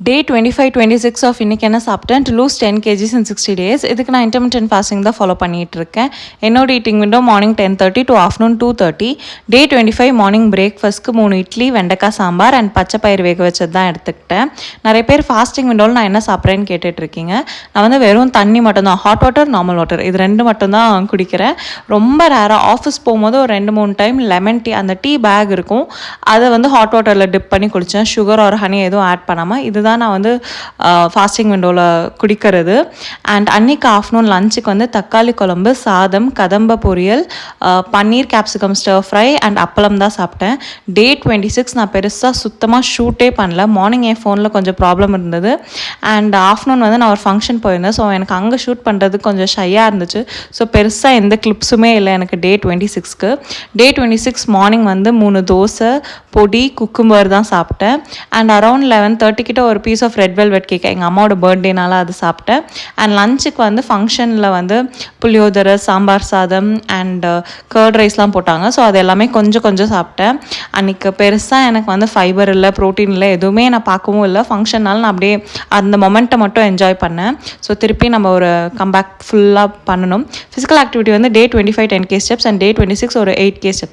டே 25-26 of இன்றைக்கி என்ன சாப்பிட்டேன் to lose 10 kgs in 60 days. இதுக்கு நான் இன்டர்மிட்டன்ட் ஃபாஸ்டிங் தான் ஃபாலோ பண்ணிகிட்டு இருக்கேன். என்னோட eating window morning 10:30 to afternoon 2:30. Day 25 morning பிரேக்ஃபாஸ்ட்க்கு 3 இட்லி, வெண்டைக்காய் சாம்பார் அண்ட் பச்சை பயிர் வேக வச்சது தான் எடுத்துக்கிட்டேன். நிறைய பேர் ஃபாஸ்டிங் விண்டோவில் நான் என்ன சாப்பிட்றேன்னு கேட்டுட்ருக்கீங்க. நான் வந்து வெறும் தண்ணி மட்டும்தான், ஹாட் வாட்டர், நார்மல் வாட்டர், இது ரெண்டு மட்டும்தான் குடிக்கிறேன். ரொம்ப ரேராக ஆஃபீஸ் போகும்போது ஒரு 2-3 டைம் லெமன் டீ, அந்த டீ பேக் இருக்கும், அதை வந்து ஹாட் வாட்டரில் டிப் பண்ணி குடித்தேன். சுகர் ஒரு ஹனி எதுவும் ஆட் பண்ணாமல். இதுதான் நான் வந்து ஃபாஸ்டிங் விண்டோவில் குடிக்கிறது. அண்ட் அன்றைக்கி ஆஃப்டர்நூன் லஞ்சுக்கு வந்து தக்காளி குழம்பு, சாதம், கதம்ப பொரியல், பன்னீர் கேப்சிகம் ஸ்டர் ஃப்ரை அண்ட் அப்பளம் தான் சாப்பிட்டேன். டே 26 நான் பெருசாக சுத்தமாக ஷூட்டே பண்ணல. மார்னிங் என் ஃபோனில் கொஞ்சம் ப்ராப்ளம் இருந்தது. அண்ட் ஆஃப்டர்நூன் வந்து நான் ஒரு ஃபங்க்ஷன் போயிருந்தேன். ஸோ எனக்கு அங்கே ஷூட் பண்ணுறதுக்கு கொஞ்சம் ஷையாக இருந்துச்சு. ஸோ பெருசாக எந்த கிளிப்ஸுமே இல்லை எனக்கு டே 26க்கு. டே 26 மார்னிங் வந்து 3 தோசை, பொடி, குக்கும்பர் தான் சாப்பிட்டேன். அண்ட் அரௌண்ட் 11:30 கிட்ட ஒரு piece of red velvet cake, எங்கள் அம்மாவோட பர்த்டேனால அது சாப்பிட்டேன். அண்ட் லஞ்சுக்கு வந்து ஃபங்க்ஷனில் வந்து புளியோதரை, சாம்பார் சாதம் அண்ட் கர்ட் ரைஸ்லாம் போட்டாங்க. ஸோ அது எல்லாமே கொஞ்சம் கொஞ்சம் சாப்பிட்டேன். அன்றைக்கி பெருசாக எனக்கு வந்து ஃபைபர் இல்லை, ப்ரோட்டீன் இல்லை, எதுவுமே நான் பார்க்கவும் இல்லை. ஃபங்க்ஷன்னால நான் அப்படியே அந்த மொமெண்ட்டை மட்டும் என்ஜாய் பண்ணேன். ஸோ திருப்பி நம்ம ஒரு கம்பேக் ஃபுல்லாக பண்ணணும். ஃபிசிக்கல் ஆக்டிவிட்டி வந்து டே 25 10K ஸ்டெப்ஸ் அண்ட் டே 26 ஒரு 8K ஸ்டெப்ஸ்.